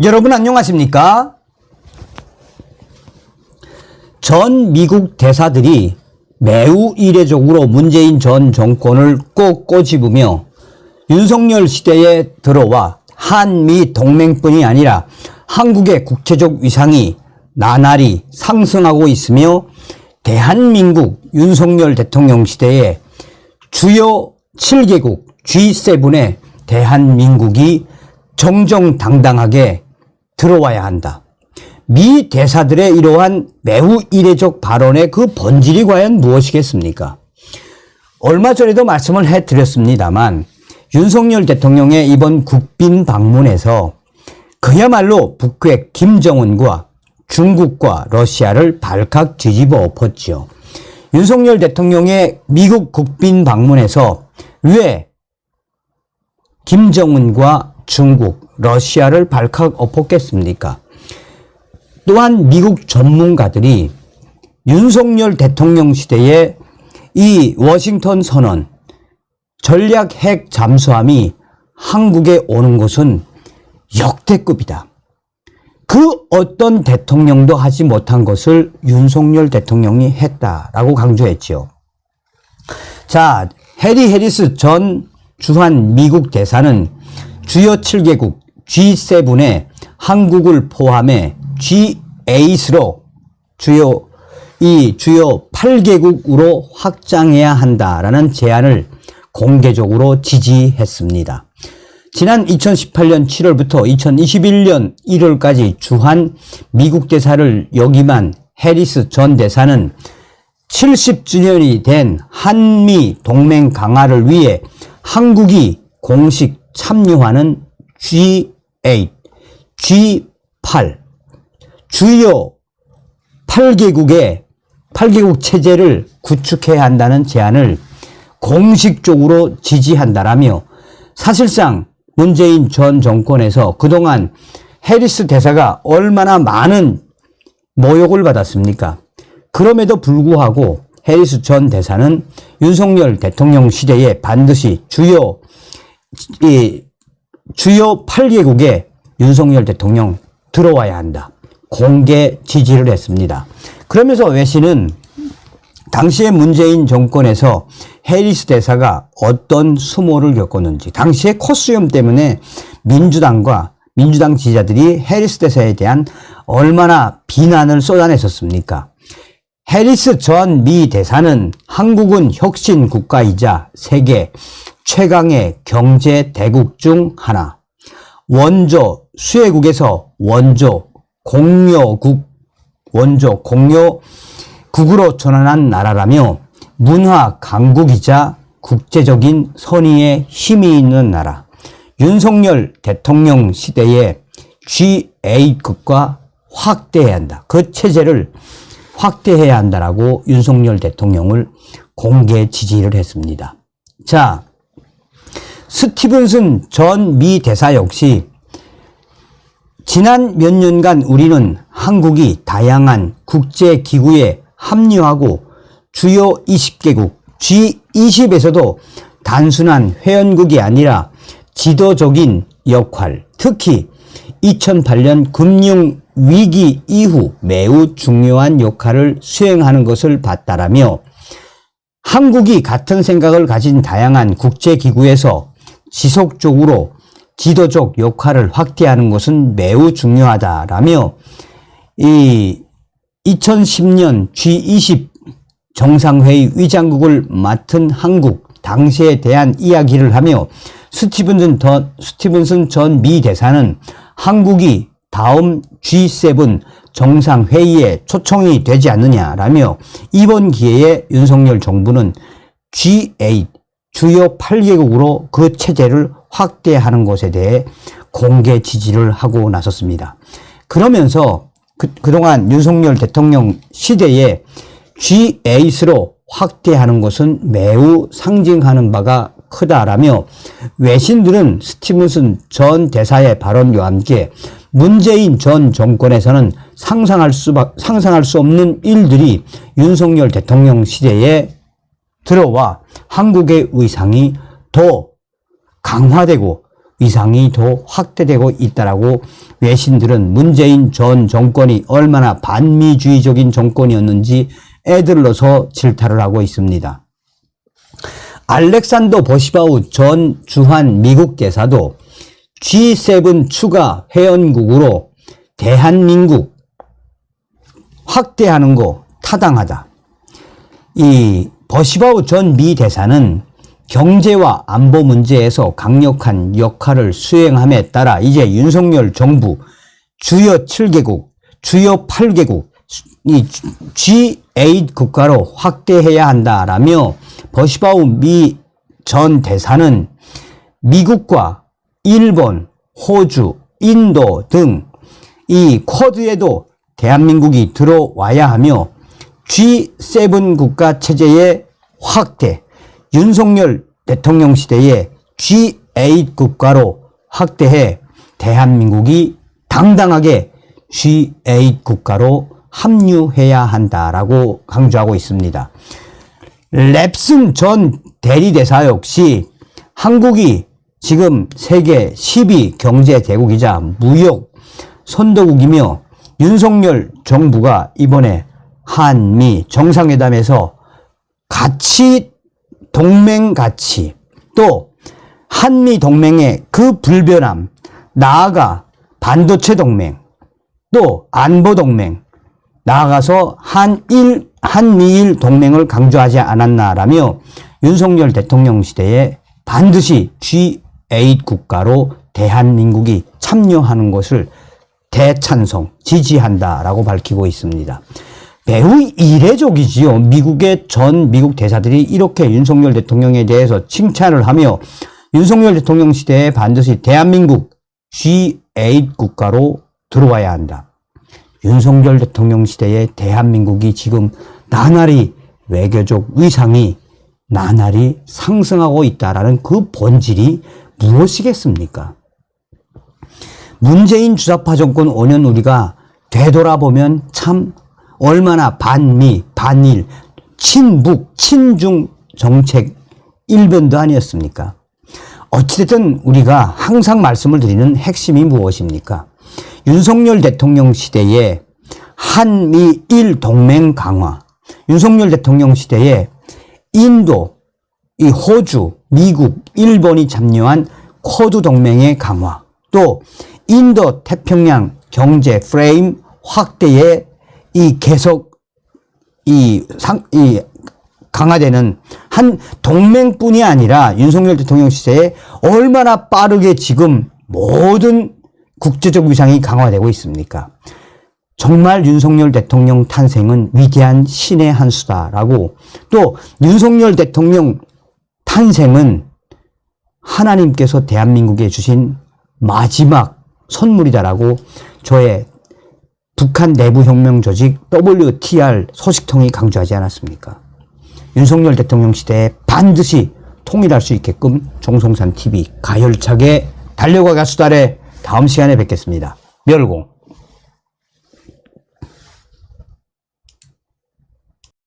여러분 안녕하십니까? 전 미국 대사들이 매우 이례적으로 문재인 전 정권을 꼭 꼬집으며 윤석열 시대에 들어와 한미 동맹뿐이 아니라 한국의 국제적 위상이 나날이 상승하고 있으며 대한민국 윤석열 대통령 시대에 주요 7개국 G7에 대한민국이 정정당당하게 들어와야 한다. 미 대사들의 이러한 매우 이례적 발언의 그 본질이 과연 무엇이겠습니까? 얼마 전에도 말씀을 해드렸습니다만 윤석열 대통령의 이번 국빈 방문에서 그야말로 북핵 김정은과 중국과 러시아를 발칵 뒤집어 엎었지요. 윤석열 대통령의 미국 국빈 방문에서 왜 김정은과 중국, 러시아를 발칵 엎었겠습니까? 또한 미국 전문가들이 윤석열 대통령 시대에 이 워싱턴 선언, 전략 핵 잠수함이 한국에 오는 것은 역대급이다. 그 어떤 대통령도 하지 못한 것을 윤석열 대통령이 했다라고 강조했지요. 자, 해리 해리스 전 주한 미국 대사는 주요 7개국 G7에 한국을 포함해 G8으로 주요 8개국으로 확장해야 한다라는 제안을 공개적으로 지지했습니다. 지난 2018년 7월부터 2021년 1월까지 주한 미국 대사를 역임한 해리스 전 대사는 70주년이 된 한미 동맹 강화를 위해 한국이 공식 참여하는 G8, G8 주요 8개국 체제를 구축해야 한다는 제안을 공식적으로 지지한다라며 사실상 문재인 전 정권에서 그동안 해리스 대사가 얼마나 많은 모욕을 받았습니까? 그럼에도 불구하고 해리스 전 대사는 윤석열 대통령 시대에 반드시 주요 8개국에 윤석열 대통령 들어와야 한다. 공개 지지를 했습니다. 그러면서 외신은 당시에 문재인 정권에서 해리스 대사가 어떤 수모를 겪었는지, 당시에 코수염 때문에 민주당 지지자들이 해리스 대사에 대한 얼마나 비난을 쏟아냈었습니까? 해리스 전 미 대사는 한국은 혁신 국가이자 세계 최강의 경제 대국 중 하나, 원조 수혜국에서 원조 공여국으로 전환한 나라라며 문화 강국이자 국제적인 선의에 힘이 있는 나라, 윤석열 대통령 시대에 G8국가 확대해야 한다. 그 체제를 확대해야 한다라고 윤석열 대통령을 공개 지지를 했습니다. 자, 스티븐슨 전 미 대사 역시 지난 몇 년간 우리는 한국이 다양한 국제기구에 합류하고 주요 20개국 G20에서도 단순한 회원국이 아니라 지도적인 역할, 특히 2008년 금융위기 이후 매우 중요한 역할을 수행하는 것을 봤다라며 한국이 같은 생각을 가진 다양한 국제기구에서 지속적으로 지도적 역할을 확대하는 것은 매우 중요하다라며 2010년 G20 정상회의 위장국을 맡은 한국 당시에 대한 이야기를 하며 스티븐슨 전 미 대사는 한국이 다음 G7 정상회의에 초청이 되지 않느냐라며 이번 기회에 윤석열 정부는 G8 주요 8개국으로 그 체제를 확대하는 것에 대해 공개 지지를 하고 나섰습니다. 그러면서 그동안 윤석열 대통령 시대에 G8으로 확대하는 것은 매우 상징하는 바가 크다라며 외신들은 스티븐슨 전 대사의 발언과 함께 문재인 전 정권에서는 상상할 수 없는 일들이 윤석열 대통령 시대에 들어와 한국의 위상이 더 강화되고 위상이 더 확대되고 있다라고 외신들은 문재인 전 정권이 얼마나 반미주의적인 정권이었는지 애들러서 질타를 하고 있습니다. 알렉산더 버시바우 전 주한 미국 대사도 G7 추가 회원국으로 대한민국 확대하는 거 타당하다. 이 버시바우 전 미 대사는 경제와 안보 문제에서 강력한 역할을 수행함에 따라 이제 윤석열 정부 주요 7개국, 주요 8개국, 이 G8 국가로 확대해야 한다라며 버시바우 미 전 대사는 미국과 일본, 호주, 인도 등 이 쿼드에도 대한민국이 들어와야 하며 G7 국가 체제의 확대, 윤석열 대통령 시대의 G8 국가로 확대해 대한민국이 당당하게 G8 국가로 합류해야 한다라고 강조하고 있습니다. 랩슨 전 대리대사 역시 한국이 지금 세계 10위 경제 대국이자 무역 선도국이며 윤석열 정부가 이번에 한미 정상회담에서 가치, 동맹 가치, 또 한미 동맹의 그 불변함, 나아가 반도체 동맹, 또 안보 동맹, 나아가서 한미일 동맹을 강조하지 않았나라며 윤석열 대통령 시대에 반드시 G8 국가로 대한민국이 참여하는 것을 대찬성, 지지한다라고 밝히고 있습니다. 매우 이례적이지요. 미국의 전 미국 대사들이 이렇게 윤석열 대통령에 대해서 칭찬을 하며 윤석열 대통령 시대에 반드시 대한민국 G8 국가로 들어와야 한다. 윤석열 대통령 시대에 대한민국이 지금 나날이 외교적 위상이 나날이 상승하고 있다라는 그 본질이 무엇이겠습니까? 문재인 주사파 정권 5년 우리가 되돌아보면 참 얼마나 반미, 반일, 친북, 친중 정책 일변도 아니었습니까? 어찌됐든 우리가 항상 말씀을 드리는 핵심이 무엇입니까? 윤석열 대통령 시대에 한미일 동맹 강화, 윤석열 대통령 시대에 인도, 이 호주, 미국, 일본이 참여한 쿼드 동맹의 강화, 또 인도 태평양 경제 프레임 확대에 이 계속 강화되는 한 동맹뿐이 아니라 윤석열 대통령 시대에 얼마나 빠르게 지금 모든 국제적 위상이 강화되고 있습니까? 정말 윤석열 대통령 탄생은 위대한 신의 한 수다라고, 또 윤석열 대통령 탄생은 하나님께서 대한민국에 주신 마지막 선물이다라고 저의 북한 내부혁명 조직 WTR 소식통이 강조하지 않았습니까? 윤석열 대통령 시대에 반드시 통일할 수 있게끔 정성산 TV 가열차게 달려가 수달에 다음 시간에 뵙겠습니다. 멸공.